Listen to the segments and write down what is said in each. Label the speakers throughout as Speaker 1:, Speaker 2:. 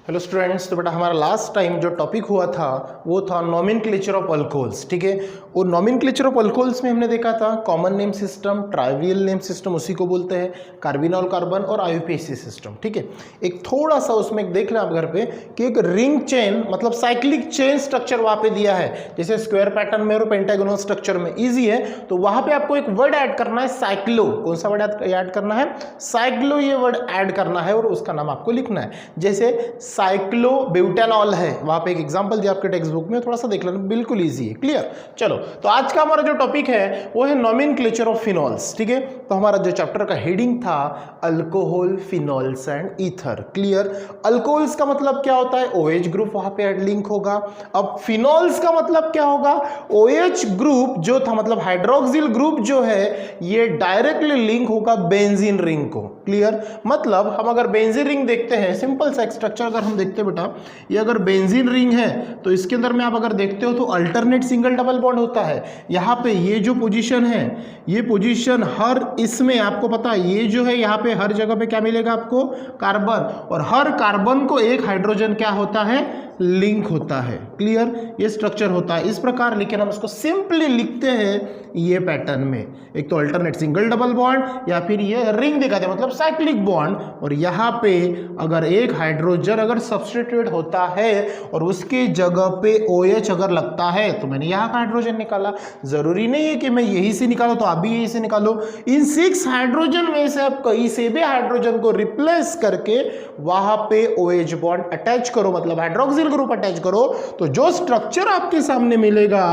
Speaker 1: Hello students, तो बेटा हमारा लास्ट टाइम जो टॉपिक हुआ था वो था नॉमेनक्लेचर ऑफ अल्कोहल्स। ठीक है, वो नॉमेनक्लेचर ऑफ अल्कोहल्स में हमने देखा था common name system, trivial name system उसी को बोलते हैं, कार्बिनॉल कार्बन और आईयूपीएसी सिस्टम। ठीक है, एक थोड़ा सा उसमें देख लें आप घर पे कि एक रिंग चेन मतलब साइक्लिक चेन स्ट्रक्चर वहाँ पे दिया है, जैसे स्क्वायर पैटर्न में और पेंटागोनल स्ट्रक्चर में ईजी है। तो वहाँ पे आपको एक वर्ड ऐड करना है साइक्लो। कौन सा वर्ड ऐड करना है? साइक्लो, ये वर्ड ऐड करना है और उसका नाम आपको लिखना है। जैसे साइक्लोब्यूटेनॉल है, वहां पे एक एग्जांपल दिया आपके टेक्स्ट बुक में, थोड़ा सा देख लेना, बिल्कुल इजी है। क्लियर? चलो, तो आज का हमारा जो टॉपिक है वो है नॉमेनक्लेचर ऑफ फिनॉल्स। ठीक है, तो हमारा जो चैप्टर का हेडिंग था alcohol, phenols and ether. Clear? Alcohols का मतलब क्या होता है? OH ग्रुप वहां पे लिंक होगा। अब फिनॉल्स का मतलब क्या होगा? OH ग्रुप जो था मतलब हाइड्रोक्सिल ग्रुप जो है ये डायरेक्टली लिंक होगा बेंजीन रिंग को। क्लियर? मतलब हम अगर बेंजीन रिंग देखते हैं, सिंपल सा स्ट्रक्चर अगर हम देखते हैं बेटा, ये अगर बेंजीन रिंग है तो इसके अंदर में आप अगर देखते हो तो अल्टरनेट सिंगल डबल बॉन्ड होता है। यहाँ पे ये जो पोजीशन है, ये पोजीशन हर इसमें आपको पता है, ये जो है यहाँ पे हर जगह पे क्या मिलेगा आपको? कार्बन, और हर कार्बन को एक हाइड्रोजन क्या होता है? लिंक होता है। क्लियर? ये स्ट्रक्चर होता है इस प्रकार, लेकिन हम इसको सिंपली लिखते हैं ये पैटर्न में, एक तो अल्टरनेट सिंगल डबल बॉन्ड या फिर ये रिंग दिखाते हैं मतलब साइक्लिक बॉन्ड, और यहाँ पे अगर एक हाइड्रोजन अगर सब्स्टिट्यूट होता है और उसके जगह पे OH अगर लगता है, तो मैंने यहाँ का हाइड्रोजन निकाला। जरूरी नहीं है कि मैं यही से निकालो, तो आप भी यही से निकालो। इन 6 हाइड्रोजन में से आप कहीं से भी हाइड्रोजन को रिप्लेस करके वहां पे OH बॉन्ड अटैच करो, मतलब हाइड्रोक्सिल ग्रुप अटैच करो, तो जो स्ट्रक्चर आपके सामने मिलेगा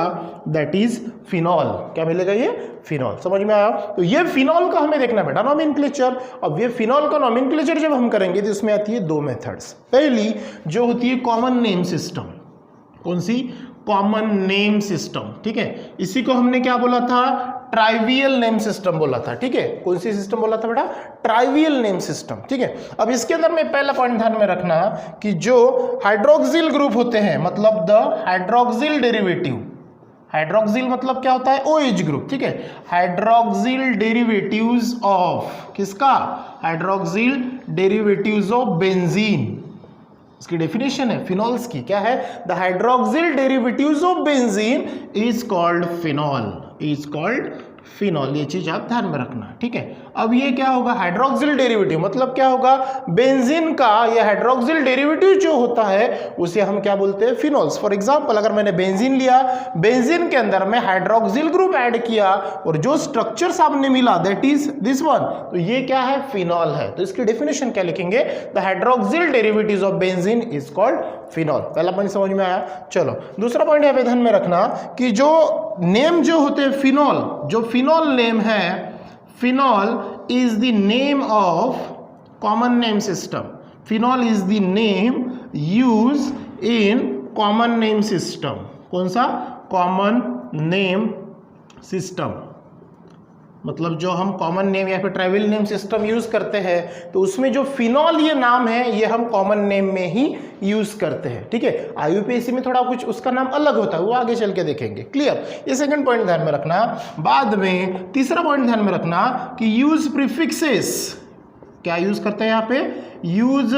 Speaker 1: दैट इज फिनॉल। क्या मिलेगा? ये फिनॉल। समझ में आया? तो ये फिनॉल का हमें देखना बेटा नॉमेनक्लेचर। अब ये फिनॉल का नॉमेनक्लेचर जब हम करेंगे तो इसमें आती है 2 मेथड्स। पहली जो होती है कॉमन नेम सिस्टम। कौन सी? Common name system. ठीक है, इसी को हमने क्या बोला था? ट्राइवियल नेम सिस्टम बोला था। ठीक है, कौन सी सिस्टम बोला था बेटा? Trivial name system. ठीक है, अब इसके अंदर में पहला पॉइंट ध्यान में रखना कि जो हाइड्रोक्सिल ग्रुप होते हैं मतलब द हाइड्रोक्सिल डेरिवेटिव, हाइड्रोक्सिल मतलब क्या होता है? OH group. ठीक है, हाइड्रोक्सिल डेरिवेटिव्स ऑफ किसका? Hydroxyl derivatives of benzene. इसकी डेफिनेशन है फिनॉल्स की, क्या है? The hydroxyl derivatives of benzene is called phenol, is called phenol. ये चीज आप ध्यान में रखना। ठीक है, अब ये क्या होगा? हाइड्रोक्सिल डेरिवेटिव मतलब क्या होगा? बेंजीन का ये हाइड्रोक्सिल डेरिवेटिव जो होता है उसे हम क्या बोलते हैं? फिनॉल्स। फॉर एग्जांपल अगर मैंने बेंजीन लिया, बेंजीन के अंदर में हाइड्रोक्सिल ग्रुप ऐड किया और जो स्ट्रक्चर सामने मिला दैट इज दिस वन, तो ये क्या है? फिनॉल है। तो इसकी डेफिनेशन क्या लिखेंगे? The hydroxyl derivatives of benzene is called phenol. पहला पॉइंट समझ में आया? चलो, दूसरा पॉइंट यहाँ पे ध्यान में रखना कि जो नेम जो होते हैं फिनॉल, जो फिनॉल नेम है, phenol is the name of common name system. Phenol is the name used in common name system. कौन सा? common name system मतलब जो हम कॉमन नेम या फिर ट्राइवियल नेम सिस्टम यूज करते हैं तो उसमें जो फिनॉल ये नाम है ये हम कॉमन नेम में ही यूज करते हैं। ठीक है, आईयूपीएसी में थोड़ा कुछ उसका नाम अलग होता है, वो आगे चल के देखेंगे। क्लियर? ये सेकंड पॉइंट ध्यान में रखना। बाद में तीसरा पॉइंट ध्यान में रखना कि यूज प्रीफिक्सेस। क्या यूज करते हैं यहाँ पे? Use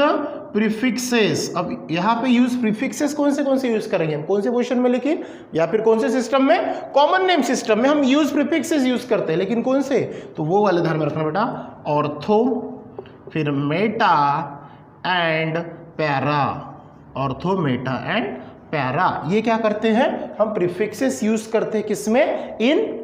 Speaker 1: prefixes. अब यहाँ पे यूज प्रीफिक्सेस कौन से यूज करेंगे हम? कौन से पोजीशन में लिखें या फिर कौन से सिस्टम में? कॉमन नेम सिस्टम में हम यूज प्रीफिक्सेस यूज करते हैं, लेकिन कौन से? तो वो वाले ध्यान में रखना बेटा, ऑर्थो, फिर Meta and para. Ortho, Meta and para, ये क्या करते हैं? हम प्रीफिक्सेस यूज करते हैं किसमें? In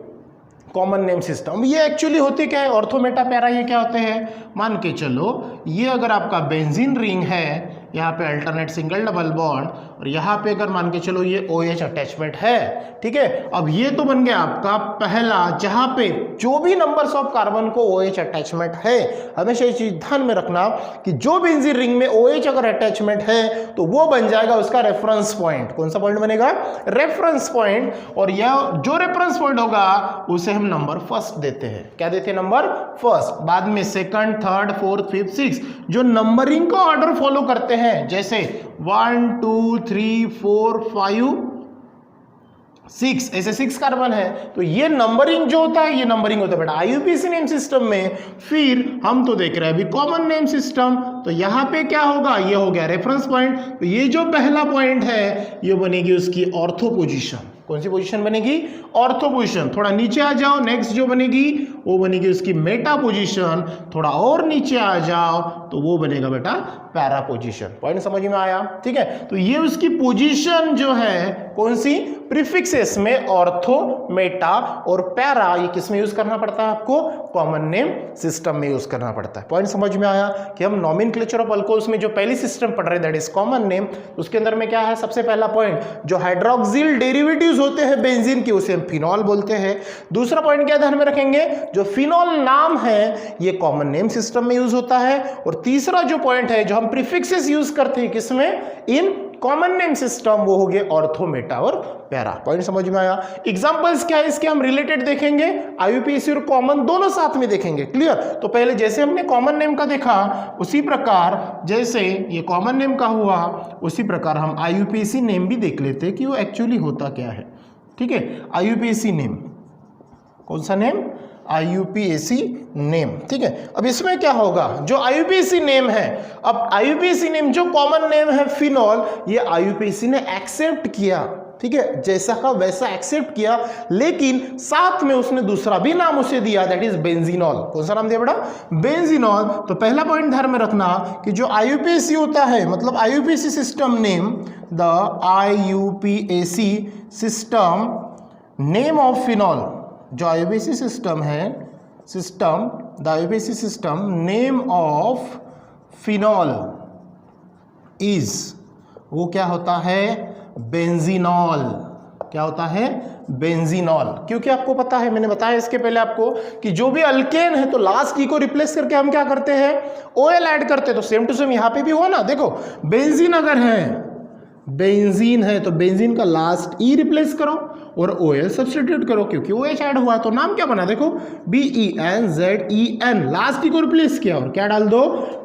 Speaker 1: common name system. ये एक्चुअली होती क्या है? ऑर्थो, मेटा, पैरा ये क्या होते हैं? मान के चलो ये अगर आपका बेंजीन रिंग है, यहाँ पे अल्टरनेट सिंगल डबल बॉन्ड, और यहाँ पे अगर मान के चलो ये OH अटैचमेंट है। ठीक है, अब ये तो बन गया आपका पहला, जहाँ पे जो भी नंबर्स ऑफ कार्बन को OH अटैचमेंट है। हमेशा ये चीज ध्यान में रखना कि जो बेंजीन रिंग में OH अगर अटैचमेंट है तो वो बन जाएगा उसका रेफरेंस पॉइंट। कौन सा पॉइंट बनेगा? Reference point. और यह जो रेफरेंस पॉइंट होगा उसे हम नंबर फर्स्ट देते हैं। क्या देते हैं? Number first. बाद में second, third, fourth, fifth, six जो नंबरिंग का ऑर्डर फॉलो करते हैं, जैसे 1 2 3 4 5 6, ऐसे 6 कार्बन है, तो ये नंबरिंग जो होता है ये नंबरिंग होता है बेटा आईयूपीएसी नेम सिस्टम में। फिर हम तो देख रहे हैं अभी कॉमन नेम सिस्टम, तो यहाँ पे क्या होगा, ये हो गया रेफरेंस पॉइंट, तो ये जो पहला पॉइंट है ये बनेगी उसकी ऑर्थो पोजीशन। कौन सी पोजीशन बनेगी, ऑर्थो पोजीशन। थोड़ा नीचे आ जाओ, नेक्स्ट जो बनेगी वो बनेगी उसकी मेटा पोजीशन। थोड़ा और नीचे आ जाओ तो वो बनेगा बेटा पैरा पोजीशन। पॉइंट समझ में आया, ठीक है। तो ये उसकी पोजीशन जो है कौन सी, प्रीफिक्सेस में ऑर्थो, मेटा और पैरा, ये किस में यूज करना पड़ता है आपको, कॉमन नेम सिस्टम में यूज करना पड़ता है। पॉइंट समझ में आया कि हम नॉमेनक्लेचर ऑफ अल्कोहल्स में जो पहली सिस्टम पढ़ रहे हैं दैट इज कॉमन नेम, उसके अंदर में क्या है, सबसे पहला पॉइंट जो हाइड्रोक्सिल डेरिवेटिव्स होते हैं बेंजीन के उसे हम फिनॉल बोलते हैं। दूसरा पॉइंट क्या ध्यान में रखेंगे, जो फिनॉल नाम है ये कॉमन नेम सिस्टम में यूज होता है। और तीसरा जो पॉइंट है जो हम प्रीफिक्सेस यूज करते हैं किसमें, इन कॉमन नेम सिस्टम, वो हो गए ऑर्थो, मेटा और पैरा। पॉइंट समझ में आया। एग्जांपल्स क्या है इसके हम रिलेटेड देखेंगे, आईयूपीएसी और कॉमन दोनों साथ में देखेंगे। क्लियर। तो पहले जैसे हमने कॉमन नेम का देखा उसी प्रकार जैसे ये कॉमन नेम का हुआ उसी प्रकार हम आईयूपीएसी नेम भी देख लेते हैं कि वो एक्चुअली होता क्या है। ठीक है, आईयूपीएसी नेम, कौन सा नेम, आईयूपीएसी नेम। ठीक है, अब इसमें क्या होगा, जो आईयूपीएसी नेम है, अब आईयूपीएसी नेम जो कॉमन नेम है फिनॉल, ये आईयूपीएसी ने एक्सेप्ट किया। ठीक है, जैसा का वैसा एक्सेप्ट किया, लेकिन साथ में उसने दूसरा भी नाम उसे दिया दैट इज बेंजीनॉल। कौन सा नाम दिया बेटा, बेंजीनॉल। तो पहला पॉइंट ध्यान में रखना कि जो आईयूपीएसी होता है, मतलब IUPAC system name, the IUPAC system name of phenol, जो आईयूपीएसी सिस्टम है, system the IUPAC system name of phenol is, वो क्या होता है, बेंजीनॉल। क्या होता है, बेंजीनॉल। क्योंकि आपको पता है, मैंने बताया इसके पहले आपको कि जो भी अल्केन है तो लास्ट ई को रिप्लेस करके हम क्या करते हैं, ओएल ऐड करते हैं। तो सेम टू सेम यहां पे भी हुआ ना, देखो बेंजीन अगर है, बेंजीन है तो बेंजीन का लास्ट ई रिप्लेस करो और OL सब्स्टिट्यूट करो, क्योंकि OH ऐड हुआ तो नाम क्या बना, देखो BENZEN, लास्ट ई को रिप्लेस किया और क्या डाल दो,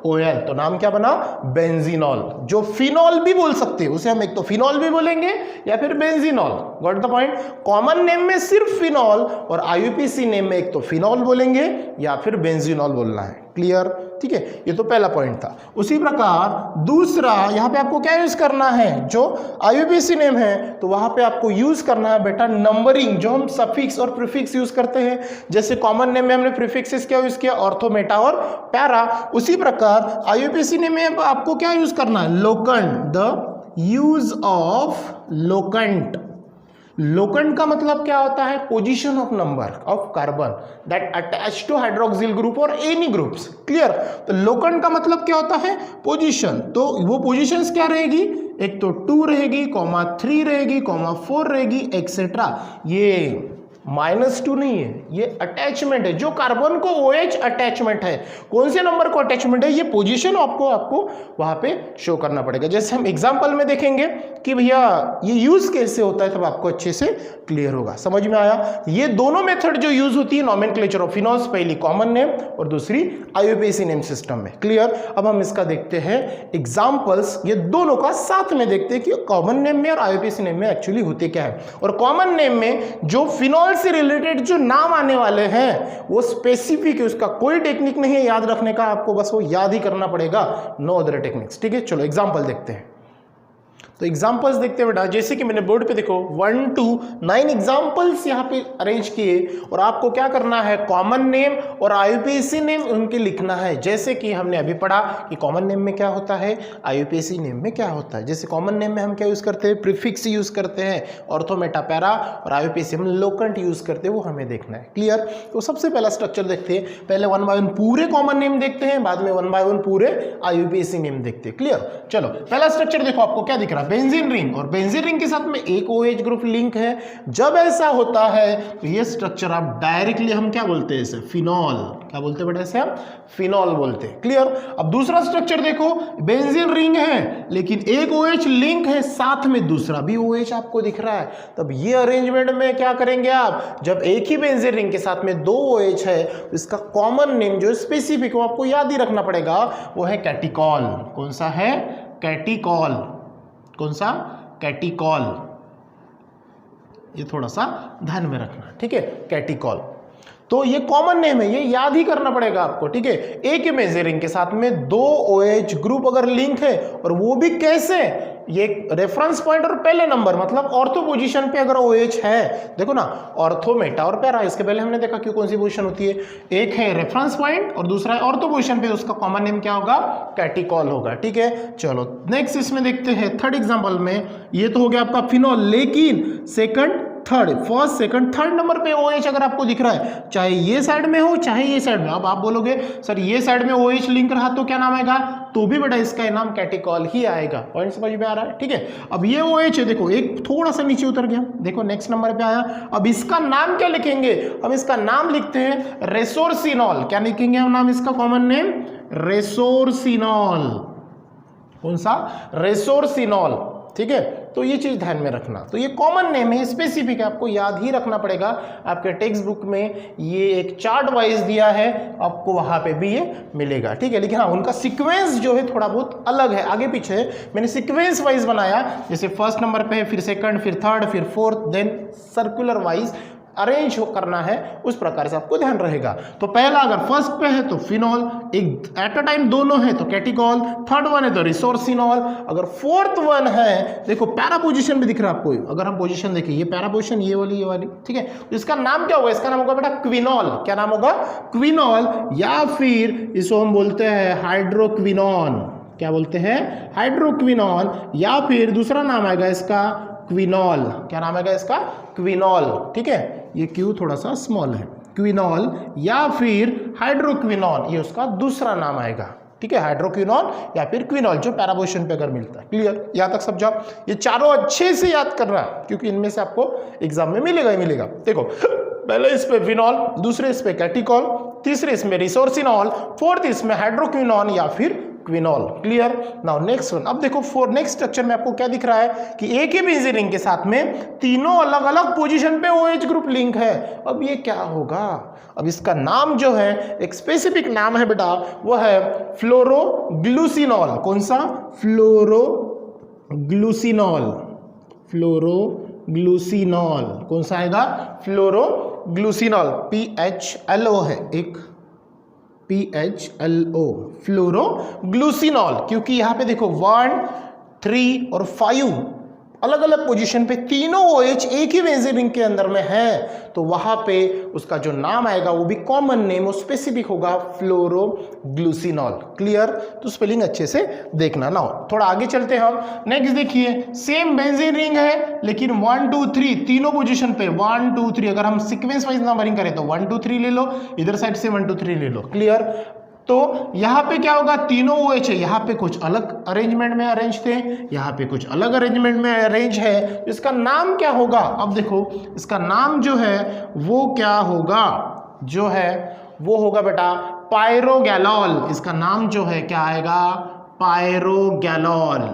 Speaker 1: OL, तो नाम क्या बना, बेंजीनॉल। जो फिनॉल भी बोल सकते हैं उसे हम एक तो फिनॉल भी बोलेंगे या फिर benzenol. Got the point. Common name में सिर्फ फिनॉल और आईयूपीएसी नेम में एक तो फिनॉल बोलेंगे या फिर बेंजीनॉल बोलना है। क्लियर। ठीक है, ये तो पहला पॉइंट था। उसी प्रकार दूसरा यहां पे आपको क्या यूज करना है, जो आईयूपीएसी नेम है तो वहां पे आपको यूज करना है बेटा नंबरिंग, जो हम सफिक्स और प्रीफिक्स यूज करते हैं। जैसे कॉमन नेम में हमने प्रीफिक्सेस क्या यूज किया, ऑर्थो, मेटा और पैरा, उसी प्रकार आईयूपीएसी नेम में आपको क्या यूज करना है, locant, the use of locant. Locant का मतलब क्या होता है, position of number of carbon that attach to hydroxyl group और एनी ग्रुप्स। क्लियर। तो लोकेंट का मतलब क्या होता है, पोजीशन। तो वो पोजीशंस क्या रहेगी, एक तो 2 रहेगी, -3 रहेगी, -4 रहेगी, एक्सेट्रा। ये -2 नहीं है, ये अटैचमेंट है, जो कार्बन को OH अटैचमेंट है, कौन से नंबर को अटैचमेंट है, ये पोजीशन आपको वहां पे शो करना पड़ेगा। जैसे हम एग्जांपल में देखेंगे कि भैया ये यूज कैसे होता है, तब आपको अच्छे से क्लियर होगा। समझ में आया। ये दोनों मेथड जो यूज होती है नॉमेनक्लेचर ऑफ फिनॉल्स, पहली कॉमन नेम और दूसरी आईयूपीएसी नेम सिस्टम में। क्लियर। अब हम इसका देखते हैं एग्जांपल्स, ये दोनों का साथ में देखते हैं कि कॉमन नेम में और आईयूपीएसी नेम में एक्चुअली होते क्या है। और कॉमन नेम में जो फिनॉल से रिलेटेड जो नाम आने वाले हैं वो स्पेसिफिक है, उसका कोई टेक्निक नहीं है याद रखने का, आपको बस वो याद ही करना पड़ेगा, नो अदर टेक्निक्स। ठीक है, चलो एग्जांपल देखते हैं। तो एग्जाम्पल्स देखते हैं बेटा, जैसे कि मैंने बोर्ड पे देखो 1 to 9 एग्जाम्पल्स यहाँ पे अरेंज किए और आपको क्या करना है, कॉमन नेम और आईयूपीएसी नेम उनके लिखना है। जैसे कि हमने अभी पढ़ा कि कॉमन नेम में क्या होता है, आईयूपीएसी नेम में क्या होता है। जैसे कॉमन नेम में हम क्या यूज करते हैं, प्रीफिक्स यूज करते हैं, ऑर्थो, मेटा, पैरा, और आईयूपीएसी हम लोकेंट यूज करते हैं, वो हमें देखना है। क्लियर। तो सबसे पहला स्ट्रक्चर देखते हैं, पहले 1 by 1 पूरे कॉमन नेम देखते हैं, बाद में 1 by 1 पूरे आईयूपीएसी नेम देखते हैं। क्लियर। चलो पहला स्ट्रक्चर देखो, आपको क्या दिख रहा है, बेंजीन रिंग, और बेंजीन रिंग के साथ में एक OH ग्रुप लिंक है। जब ऐसा होता है तो ये स्ट्रक्चर आप डायरेक्टली हम क्या बोलते हैं, इसे फिनॉल, क्या बोलते हैं बेटा, इसे हम फिनॉल बोलते हैं। क्लियर। अब दूसरा स्ट्रक्चर देखो, बेंजीन रिंग है लेकिन एक OH लिंक है, साथ में दूसरा भी OH आपको दिख रहा है। तब ये अरेंजमेंट में क्या करेंगे आप, जब एक ही बेंजीन रिंग के साथ में 2 OH है, इसका कॉमन नेम जो स्पेसिफिक वो आपको याद ही रखना पड़ेगा, वो है कैटिकॉल। कौन सा है, कैटिकॉल। कौन सा, कैटिकॉल। ये थोड़ा सा ध्यान में रखना, ठीक है, कैटिकॉल। तो ये कॉमन नेम है, ये याद ही करना पड़ेगा आपको, ठीक है। एक इमेज रिंग के साथ में दो OH ग्रुप अगर लिंक है, और वो भी कैसे, ये रेफरेंस पॉइंट और पहले नंबर, मतलब ऑर्थो पोजीशन पे अगर OH है, देखो ना, ऑर्थो, मेटा और पैरा, इसके पहले हमने देखा कि कौन सी पोजीशन होती है, एक है रेफरेंस पॉइंट और दूसरा है ऑर्थो पोजीशन पे, उसका कॉमन नेम क्या होगा, कैटिकॉल होगा, ठीक है। चलो नेक्स्ट इसमें देखते हैं थर्ड एग्जांपल में। ये तो हो गया आपका फिनॉल, लेकिन second third, first second third number पे OH अगर आपको दिख रहा है, चाहे ये साइड में हो चाहे ये साइड में, अब आप बोलोगे सर ये साइड में OH लिंक रहा तो क्या नाम आएगा, तो भी बेटा इसका नाम कैटिकॉल ही आएगा। पॉइंट समझ में आ रहा है, ठीक है। अब ये OH है, देखो एक थोड़ा सा नीचे उतर गया, देखो नेक्स्ट नंबर पे आया। अब इसका नाम क्या लिखेंगे, हम इसका नाम लिखते हैं रेसोर्सिनॉल। क्या लिखेंगे हम नाम इसका, कॉमन नेम रेसोर्सिनॉल। कौन सा, रेसोर्सिनॉल, ठीक है। तो ये चीज ध्यान में रखना। तो ये कॉमन नेम है, स्पेसिफिक है, आपको याद ही रखना पड़ेगा। आपके टेक्स्ट बुक में ये एक चार्ट वाइज दिया है, आपको वहां पे भी ये मिलेगा, ठीक है। लेकिन हाँ, उनका सीक्वेंस जो है थोड़ा बहुत अलग है, आगे पीछे है। मैंने सीक्वेंस वाइज बनाया, जैसे फर्स्ट नंबर पे है, फिर सेकंड, फिर थर्ड, फिर fourth, then circular wise arrange करना है, उस प्रकार से आपको ध्यान रहेगा। तो पहला अगर फर्स्ट पे है तो फिनॉल, एक एट अ टाइम दोनों है तो कैटिकॉल, थर्ड वन है तो रिसोर्सिनॉल। अगर फोर्थ वन है, देखो पैरा पोजीशन भी दिख रहा है आपको, अगर हम पोजीशन देखें, ये पैरा पोजीशन, ये वाली, ठीक है। तो इसका नाम क्या होगा, इसका नाम होगा बेटा क्विनॉल। क्या नाम होगा, क्विनॉल, या फिर इसको हम बोलते हैं हाइड्रोक्विनॉन। क्या बोलते हैं, हाइड्रोक्विनॉन, या फिर दूसरा नाम आएगा इसका क्विनॉल। क्या नाम आएगा इसका, क्विनॉल, ठीक है। ये क्यू थोड़ा सा स्मॉल है, क्विनॉल या फिर हाइड्रोक्विनॉन, ये उसका दूसरा नाम आएगा, ठीक है। हाइड्रोक्विनॉन या फिर क्विनॉल, जो पैरापोजिशन पे अगर मिलता है। क्लियर, यहां तक समझा। ये चारों अच्छे से याद करना, क्योंकि इनमें से आपको एग्जाम में मिलेगा ही मिलेगा। देखो, पहले इस पे फिनॉल, दूसरे इस पे कैटिकॉल, तीसरे इसमें रिसोर्सिनॉल, फोर्थ इसमें हाइड्रोक्विनॉन या फिर quinol. Clear. Now next one. अब देखो फॉर नेक्स्ट स्ट्रक्चर में आपको क्या दिख रहा है कि एक ही बेंजीन रिंग के साथ में तीनों अलग अलग पोजीशन पे OH ग्रुप लिंक है। अब ये क्या होगा, अब इसका नाम जो है, एक स्पेसिफिक नाम है बेटा, वो है फ्लोरोग्लूसिनॉल। कौन सा, फ्लोरोग्लूसिनॉल, फ्लोरोग्लूसिनॉल। कौन सा आएगा, फ्लोरोग्लूसिनॉल, PHLO है एक, PHLO, फ्लोरोग्लूसिनॉल। क्योंकि यहां पे देखो 1, 3 और 5 अलग अलग पोजीशन पे तीनों OH एक ही बेंजीन रिंग के अंदर में है, तो वहां पे उसका जो नाम आएगा वो भी कॉमन नेम, वो स्पेसिफिक होगा, फ्लोरोग्लूसिनॉल। क्लियर। तो स्पेलिंग अच्छे से देखना। ना थोड़ा आगे चलते हैं हम। नेक्स्ट देखिए, सेम बेंजीन रिंग है, लेकिन 1, 2, 3 तीनों पोजीशन पे 1, 2, 3, अगर हम सीक्वेंस वाइज नंबरिंग करें तो 1, 2, 3 ले लो, इधर साइड से 1, 2, 3 ले लो। क्लियर। तो यहां पे क्या होगा, तीनों OH है, यहां पे कुछ अलग अरेंजमेंट में अरेंज थे, यहां पे कुछ अलग अरेंजमेंट में अरेंज है। इसका नाम क्या होगा, अब देखो इसका नाम जो है वो क्या होगा, जो है वो होगा बेटा पायरोगैलॉल। इसका नाम जो है क्या आएगा, पायरोगैलॉल।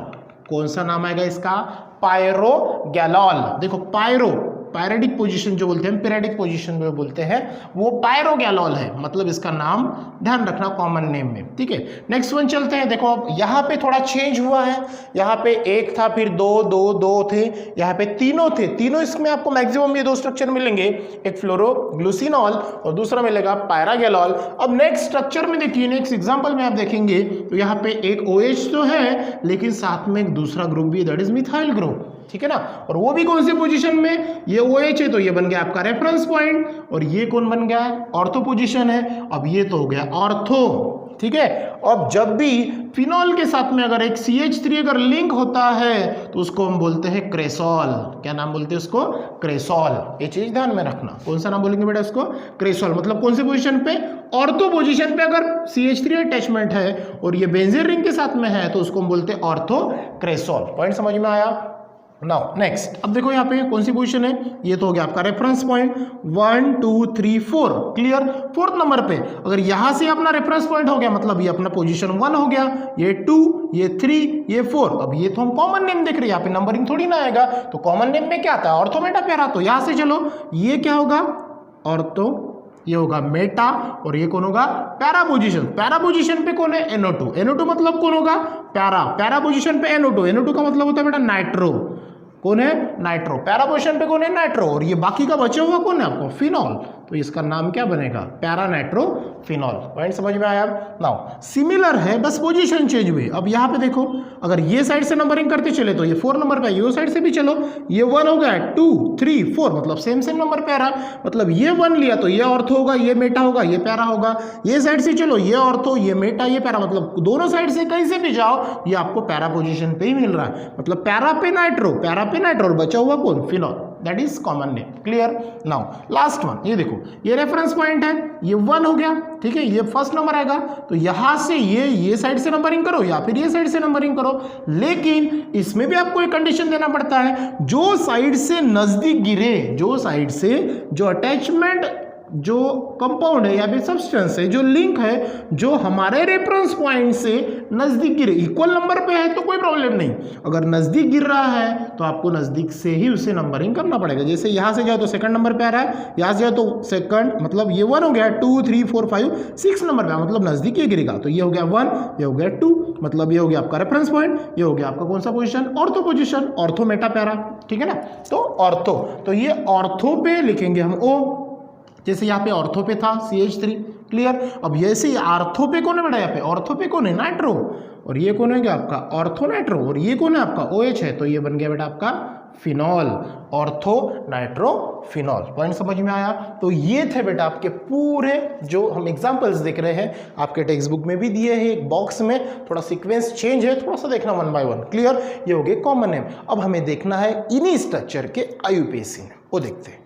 Speaker 1: कौन सा नाम आएगा इसका, पायरोगैलॉल। देखो पायरो, पैरेडिक पोजीशन जो बोलते हैं, पीरियडिक पोजीशन में बोलते हैं, वो पायरोगैलॉल है, मतलब इसका नाम ध्यान रखना कॉमन नेम में, ठीक है। नेक्स्ट वन चलते हैं। देखो अब यहाँ पे थोड़ा चेंज हुआ है, यहाँ पे एक था, फिर दो थे, यहाँ पे तीनों थे। तीनों इसमें आपको मैक्सिमम ये दो स्ट्रक्चर मिलेंगे, एक फ्लोरोग्लूसिनॉल और दूसरा मिलेगा पायरागैलॉल। अब नेक्स्ट स्ट्रक्चर में देखिए, नेक्स्ट एग्जाम्पल में आप देखेंगे तो यहाँ पे एक OH तो है, लेकिन साथ में एक दूसरा ग्रुप भी, दैट इज मिथाइल ग्रुप, ठीक है ना। और वो भी कौन सी पोजीशन में, ये OH है तो ये बन गया आपका रेफरेंस पॉइंट, और ये कौन बन गया, ऑर्थो पोजीशन है। अब ये तो हो गया ऑर्थो, ठीक है। अब जब भी फिनॉल के साथ में अगर एक CH3 अगर लिंक होता है तो उसको हम बोलते हैं क्रेसॉल। क्या नाम बोलते हैं उसको, क्रेसॉल। ये चीज ध्यान में रखना। कौन सा नाम बोलेंगे बेटा उसको, क्रेसॉल। मतलब कौन सी पोजीशन पे, ऑर्थो पोजीशन पे अगर CH3 अटैचमेंट है और ये बेंजीन रिंग के साथ में है तो उसको हम बोलते हैं ऑर्थो क्रेसॉल। पॉइंट समझ में आया। नाउ नेक्स्ट, अब देखो यहाँ पे कौन सी पोजीशन है, ये तो हो गया आपका reference point 1, 2, 3, 4। Clear. Fourth number पे अगर यहाँ से अपना रेफरेंस पॉइंट हो गया, मतलब ये अपना पोजीशन 1 हो गया, ये 2, ये 3, ये 4। अब ये तो हम कॉमन नेम देख रहे हैं, यहाँ पे नंबरिंग थोड़ी ना आएगा, तो कॉमन नेम में क्या आता है, ऑर्थो मेटा पैरा। तो यहाँ से चलो, ये क्या होगा, ऑर्थो, ये होगा मेटा, और ये कौन होगा, पैरा पोजीशन। पैरा पोजीशन पे कौन है, NO2। NO2 मतलब कौन होगा, पैरा। पैरा पोजीशन पे NO2। NO2 का मतलब होता है बेटा नाइट्रो। कौन है? नाइट्रो। पैरा पोजीशन पे कौन है? नाइट्रो। और ये बाकी का बचा हुआ कौन है आपको? फिनॉल। तो इसका नाम क्या बनेगा? Para nitro phenol. पॉइंट समझ में आया? नाउ सिमिलर है, बस पोजीशन चेंज हुई। अब यहाँ पे देखो, अगर ये साइड से नंबरिंग करते चले तो ये 4 नंबर पे, ये साइड से भी चलो, ये 1 हो गया, 2 3 4, मतलब सेम नंबर पे आ रहा। मतलब ये 1 लिया तो ये ऑर्थो होगा, ये मेटा होगा, ये पैरा होगा। ये साइड से चलो, ये ऑर्थो, ये मेटा, ये पैरा, मतलब दोनों साइड से कहीं से भी जाओ ये आपको पैरा पोजीशन पे ही मिल रहा है। मतलब पैरा पे नाइट्रो, पैरा पे नाइट्रो, और बचा हुआ कौन? Phenol. That is common name. Clear? Now last one, ये देखो, ये रेफरेंस पॉइंट है, ये 1 हो गया, ठीक है, ये फर्स्ट नंबर आएगा। तो यहां से ये साइड से नंबरिंग करो या फिर ये साइड से नंबरिंग करो, लेकिन इसमें भी आपको एक कंडीशन देना पड़ता है, जो साइड से नजदीक गिरे, जो साइड से जो अटैचमेंट, जो कंपाउंड है या फिर सब्सटेंस है, जो लिंक है, जो हमारे रेफरेंस पॉइंट से नजदीक गिरे, इक्वल नंबर पे है तो कोई प्रॉब्लम नहीं। अगर नजदीक गिर रहा है तो आपको नजदीक से ही उसे नंबरिंग करना पड़ेगा। जैसे यहां से जाओ तो सेकंड नंबर पे आ रहा है, यहां से जाओ तो सेकंड, मतलब ये 1 हो गया, 2 3 4 5 6 नंबर पे, मतलब नजदीक ये गिरेगा। तो ये हो गया 1, ये हो गया 2, मतलब ये हो गया आपका रेफरेंस पॉइंट, ये हो गया आपका कौन सा position? Ortho position, ortho Meta para, ठीक है ना। तो ऑर्थो, तो ये ऑर्थो पे लिखेंगे हम O, जैसे यहाँ पे ऑर्थो पे था CH3। क्लियर? अब जैसे आर्थो पे कौन है बेटा? यहाँ पे ऑर्थो पे कौन है? नाइट्रो। और ये कौन है क्या आपका? Ortho nitro. और ये कौन है आपका? OH है। तो ये बन गया बेटा आपका phenol, ortho nitro phenol. Point समझ में आया? तो ये थे बेटा आपके पूरे जो हम एग्जांपल्स देख रहे हैं, आपके टेक्स्ट बुक में भी दिए हैं, एक बॉक्स में थोड़ा सीक्वेंस चेंज है, थोड़ा सा देखना 1 बाय 1। क्लियर? ये हो गए कॉमन नेम। अब हमें देखना है इन्हीं स्ट्रक्चर के IUPAC नेम, वो देखते हैं।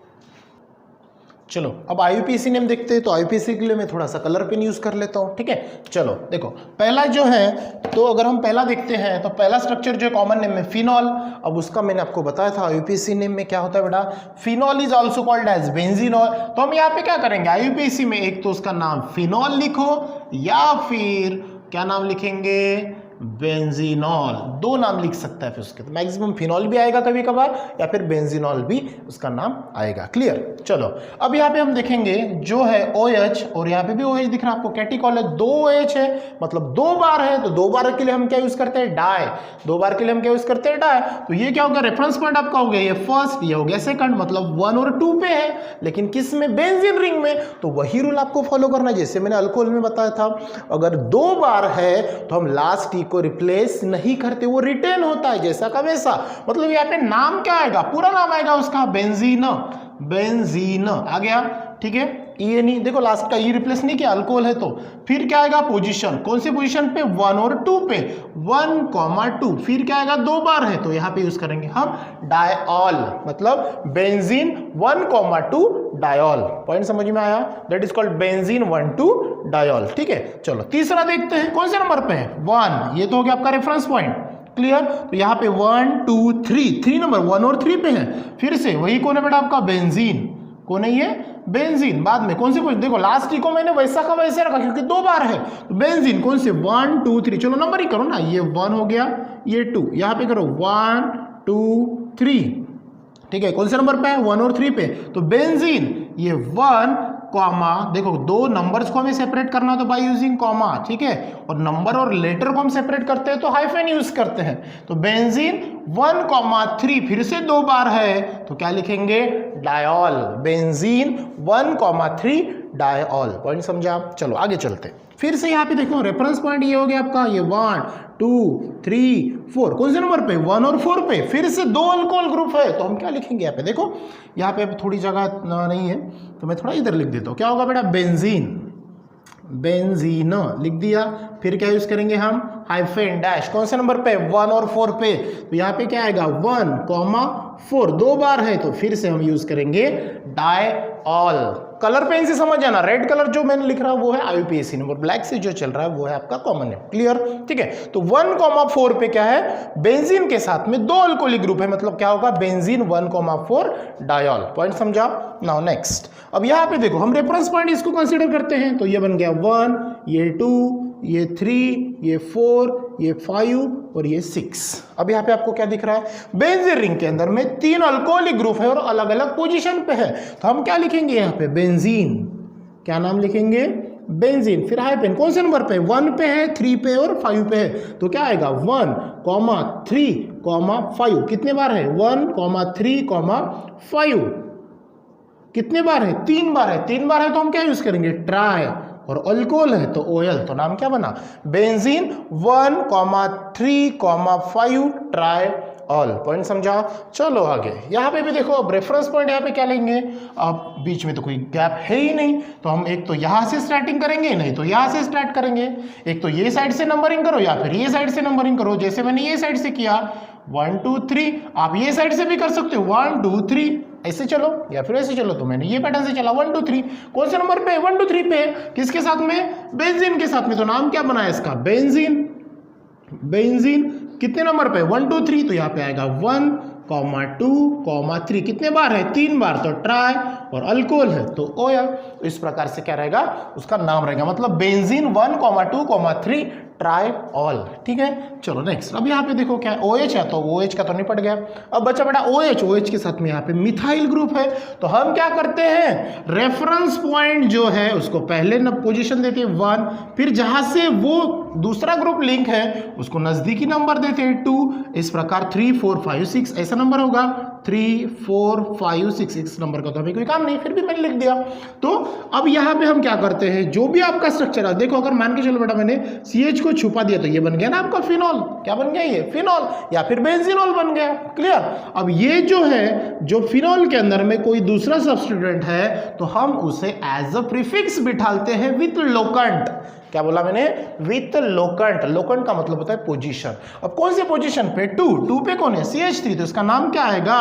Speaker 1: चलो अब IUPAC नेम देखते हैं। तो IUPAC के लिए मैं थोड़ा सा कलर पेन यूज कर लेता हूँ, ठीक है। चलो देखो, पहला जो है, तो अगर हम पहला देखते हैं तो पहला स्ट्रक्चर जो कॉमन नेम है फिनॉल। अब उसका मैंने आपको बताया था IUPAC नेम में क्या होता है बेटा? Phenol is also called as benzenol. तो हम यहाँ पे क्या करेंगे? IUPAC में एक तो उसका नाम फिनॉल लिखो या फिर क्या नाम लिखेंगे? बेंजीनॉल। 2 नाम लिख सकता है फिर उसके, तो मैक्सिमम फिनॉल भी आएगा कभी कभार, या फिर बेंजीनॉल भी उसका नाम आएगा। क्लियर? चलो अब यहाँ पे हम देखेंगे जो है OH, और यहाँ पे भी OH दिख रहा है आपको, कैटिकॉल है, 2 OH है, मतलब 2 बार है। तो 2 बार के लिए हम क्या यूज करते हैं? डाई। 2 बार के लिए हम क्या यूज करते हैं? डाई। तो ये क्या होगा? रेफरेंस पॉइंट आपका हो गया ये फर्स्ट, ये हो गया सेकंड, मतलब 1 और 2 पे है, लेकिन किस में? बेंजीन रिंग में। तो वही रूल आपको फॉलो करना है जैसे मैंने अल्कोहल में बताया था। अगर 2 बार है तो हम लास्ट को रिप्लेस नहीं करते, वो रिटेन होता है जैसा का वैसा। मतलब यहाँ पे नाम क्या आएगा? पूरा नाम आएगा उसका बेंजीन। बेंजीन आ गया, ठीक है। ये नहीं, देखो लास्ट का ये रिप्लेस नहीं किया, अल्कोहल है तो। फिर क्या आएगा? पोजीशन, कौन सी पोजीशन पे? 1 और 2 पे, 1,2। फिर क्या आएगा? 2 बार है तो यहाँ पे यूज करेंगे हम डायऑल, मतलब बेंजीन 1,2 डायऑल। पॉइंट समझ में आया? दैट इज कॉल्ड बेंजीन 1,2 डायऑल, ठीक है। चलो तीसरा देखते हैं, कौन से नंबर पे है? 1। ये तो हो गया आपका रेफरेंस पॉइंट। क्लियर? तो यहाँ पे 1 2 3 नंबर 1 और 3 पे है। फिर से वही कौन है बेटा आपका? बेंजीन। कौन है ये? बेंजीन। बाद में कौन सी पोजीशन? देखो लास्ट को मैंने वैसा का वैसे रखा क्योंकि 2 बार है। तो बेंजीन कौन से? 1 2 3। चलो नंबर ही करो ना, ये 1 हो गया, ये 2, यहाँ पे करो 1 2 3, ठीक है। कौन से नंबर पे है? 1 और 3 पे। तो बेंजीन ये 1, कॉमा, देखो 2 नंबर्स को हमें सेपरेट करना तो बाय यूजिंग कॉमा, ठीक है। और नंबर और लेटर को हम सेपरेट करते हैं तो हाइफन यूज करते हैं। तो बेंजीन 1,3, फिर से 2 बार है तो क्या लिखेंगे? डायऑल। बेंजीन 1,3 डायऑल। पॉइंट समझा? चलो आगे चलते। फिर से यहाँ पे देखो रेफरेंस पॉइंट ये हो गया आपका, ये 1 2 3 4। कौन से नंबर पे? 1 और 4 पे। फिर से 2 अल्कोहल ग्रुप है तो हम क्या लिखेंगे यहाँ पे? देखो यहाँ पे थोड़ी जगह नहीं है तो मैं थोड़ा इधर लिख देता हूँ। क्या होगा बेटा? बेंजीन। बेंजीन लिख दिया। फिर क्या यूज करेंगे हम? Hyphen dash. कौन से नंबर पे? 1 और 4 पे। तो यहाँ पे क्या आएगा? 1,4। 2 बार है तो फिर से हम यूज करेंगे डायऑल। कलर पेन से समझ जाना, रेड कलर जो मैंने लिख रहा है वो है IUPAC नंबर, ब्लैक से जो चल रहा है वो है आपका कॉमन नेम। क्लियर? ठीक है। तो 1,4 पे क्या है? बेंजीन के साथ में 2 अल्कोहलिक ग्रुप है, मतलब क्या होगा? बेंजीन 1,4 डायऑल। पॉइंट समझा? नाउ नेक्स्ट, अब यहाँ पे देखो हम रेफरेंस पॉइंट इसको कंसीडर करते हैं तो ये बन गया 1, ये 2, ये 3, ये 4, ये 5 और ये 6। अब यहाँ पे आपको क्या दिख रहा है? बेंजीन रिंग के अंदर में 3 अल्कोहलिक ग्रुप है और अलग अलग पोजीशन पे है। तो हम क्या लिखेंगे यहाँ पे? बेंजीन। क्या नाम लिखेंगे? बेंजीन, फिर हाइफन कौन से नंबर पे, 1 पे है, 3 पे और 5 पे है, तो क्या आएगा 1, 3, 5, कितने बार है 1, 3, 5, कितने बार है 3 बार है, 3 बार है तो हम क्या यूज करेंगे ट्राई, और अल्कोहल है तो ओएल, तो नाम क्या बना बेंजीन 1, 3, 5 ट्राई ऑल। पॉइंट समझा। चलो आगे, यहाँ पे भी देखो, अब रेफरेंस पॉइंट यहाँ पे क्या लेंगे, अब बीच में तो कोई गैप है ही नहीं, तो हम एक तो यहाँ से स्टार्टिंग करेंगे, नहीं तो यहाँ से स्टार्ट करेंगे, एक तो ये साइड से नंबरिंग करो या फिर ये साइड से नंबरिंग करो, जैसे मैंने ये साइड से किया 1 2 3, आप ये साइड से भी कर सकते हो 1 2 3, ऐसे चलो या फिर ऐसे चलो, तो मैंने ये पैटर्न से चला 1 2 3, कौन से नंबर पे 1 2 3 पे, किसके साथ में, बेंजीन के साथ में, तो नाम क्या बना है इसका बेंजीन, बेंजीन कितने नंबर पे 1 2 3, तो यहाँ पे आएगा 1, 2, 3, कितने बार है 3 बार, तो ट्राई, और अल्कोहल है तो ओयल, इस प्रकार से क्या रहेगा उसका नाम रहेगा, मतलब बेंजीन 1, 2, 3 ट्राई ऑल। ठीक है, चलो नेक्स्ट। अब यहाँ पे देखो क्या है, OH है तो OH का तो निपट गया, अब बचा बेटा OH के साथ में यहाँ पे मिथाइल ग्रुप है, तो हम क्या करते हैं, रेफरेंस पॉइंट जो है उसको पहले पोजीशन देते हैं 1, फिर जहां से वो दूसरा ग्रुप लिंक है उसको नजदीकी नंबर देते हैं 2, इस प्रकार 3 4 5 6 ऐसा नंबर होगा, 3 4 5 6, इस नंबर का तो हमें कोई काम नहीं, फिर भी मैंने लिख दिया। तो अब यहाँ पे हम क्या करते हैं, जो भी आपका स्ट्रक्चर है, देखो अगर मान के चलो बेटा मैंने CH को छुपा दिया तो ये बन गया ना आपका फिनॉल, क्या बन गया ये फिनॉल, या फिर बेंजीनॉल बन गया। क्लियर। अब ये जो है, जो फिनॉल के अंदर में कोई दूसरा सब्स्टिट्यूएंट है तो हम उसे एज अ प्रीफिक्स बिठाते हैं विथ लोकेंट, क्या बोला मैंने, विथ लोकेंट, लोकेंट का मतलब होता है पोजीशन। अब कौन से पोजीशन पे, 2 पे कौन है CH3, तो इसका नाम क्या आएगा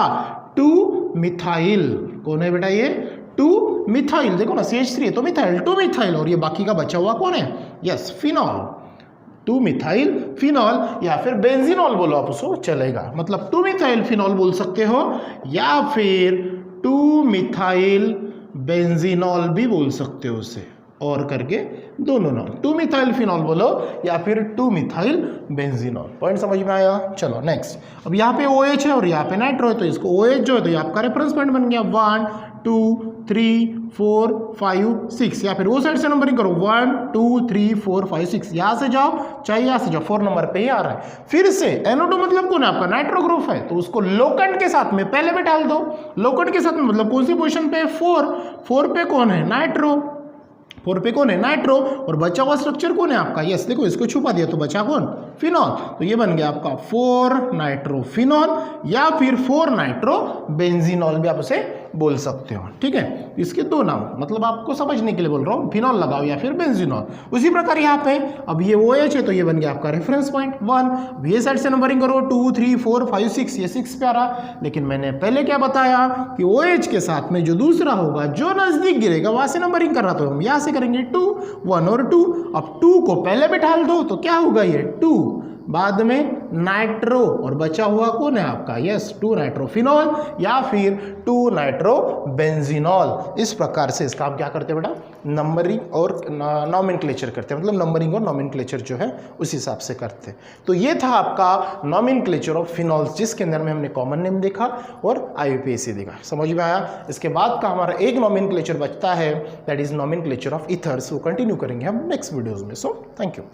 Speaker 1: 2 मिथाइल, कौन है बेटा ये 2 मिथाइल, देखो ना CH3 है तो मिथाइल, 2 मिथाइल, और ये बाकी का बचा हुआ कौन है, यस फिनॉल, 2 मिथाइल फिनॉल, या फिर बेंजीनॉल बोलो आप उसको चलेगा, मतलब 2 मिथाइल फिनॉल बोल सकते हो, या फिर 2 मिथाइल बेंजीनॉल भी बोल सकते हो उसे, और करके दोनों नाम, 2 मिथाइल फिनॉल बोलो या फिर 2 मिथाइल बेंजीनॉल। पॉइंट समझ में आया। चलो नेक्स्ट, अब यहाँ पे OH है और यहाँ पे नाइट्रो है, तो इसको OH जो है तो ये आपका रेफरेंस पॉइंट बन गया 1 2 3 4 5 6, या फिर वो साइड से नंबरिंग करो 1 2 3 4 5 6, यहाँ से जाओ चाहे यहाँ से जाओ, 4 नंबर पे ही आ रहा है। फिर से NO2 मतलब कौन है आपका, नाइट्रो ग्रुप है, तो उसको लोकेंट के साथ में पहले में डाल दो, लोकेंट के साथ में मतलब कौन सी पोजीशन पे, 4 पे कौन है नाइट्रो, 4 पे कौन है नाइट्रो, और बचा हुआ स्ट्रक्चर कौन है आपका, यस देखो इसको छुपा दिया तो बचा कौन, फिनॉल, तो ये बन गया आपका 4 नाइट्रो फिनॉल, या फिर 4 नाइट्रो बेंजीनॉल भी आप उसे बोल सकते हो। ठीक है, इसके दो नाम, मतलब आपको समझने के लिए बोल रहा हूँ, फिनॉल लगाओ या फिर बेंजीनॉल। उसी प्रकार यहाँ पे अब ये OH है तो ये बन गया आपका रेफरेंस पॉइंट 1, ये साइड से नंबरिंग करो 2 3 4 5 6, ये 6 पे आ रहा, लेकिन मैंने पहले क्या बताया कि OH के साथ में जो दूसरा होगा जो नजदीक गिरेगा वहां से नंबरिंग कर रहा, तो हम यहाँ से करेंगे 2 1 और 2, अब 2 को पहले बिठाल दो तो क्या होगा ये 2, बाद में नाइट्रो, और बचा हुआ कौन है आपका, यस 2 नाइट्रोफिनॉल या फिर 2 नाइट्रो बेंजीनॉल। इस प्रकार से इसका हम क्या करते हैं बेटा, नंबरिंग और नॉमेनक्लेचर करते हैं, मतलब नंबरिंग और नॉमेनक्लेचर जो है उस हिसाब से करते हैं। तो ये था आपका नॉमेनक्लेचर ऑफ फिनॉल्स, जिसके अंदर में हमने कॉमन नेम देखा और IUPAC देखा, समझ में आया। इसके बाद का हमारा एक नॉमेनक्लेचर बचता है, that is nomenclature of ethers, वो कंटिन्यू करेंगे हम नेक्स्ट वीडियोज में। So thank you.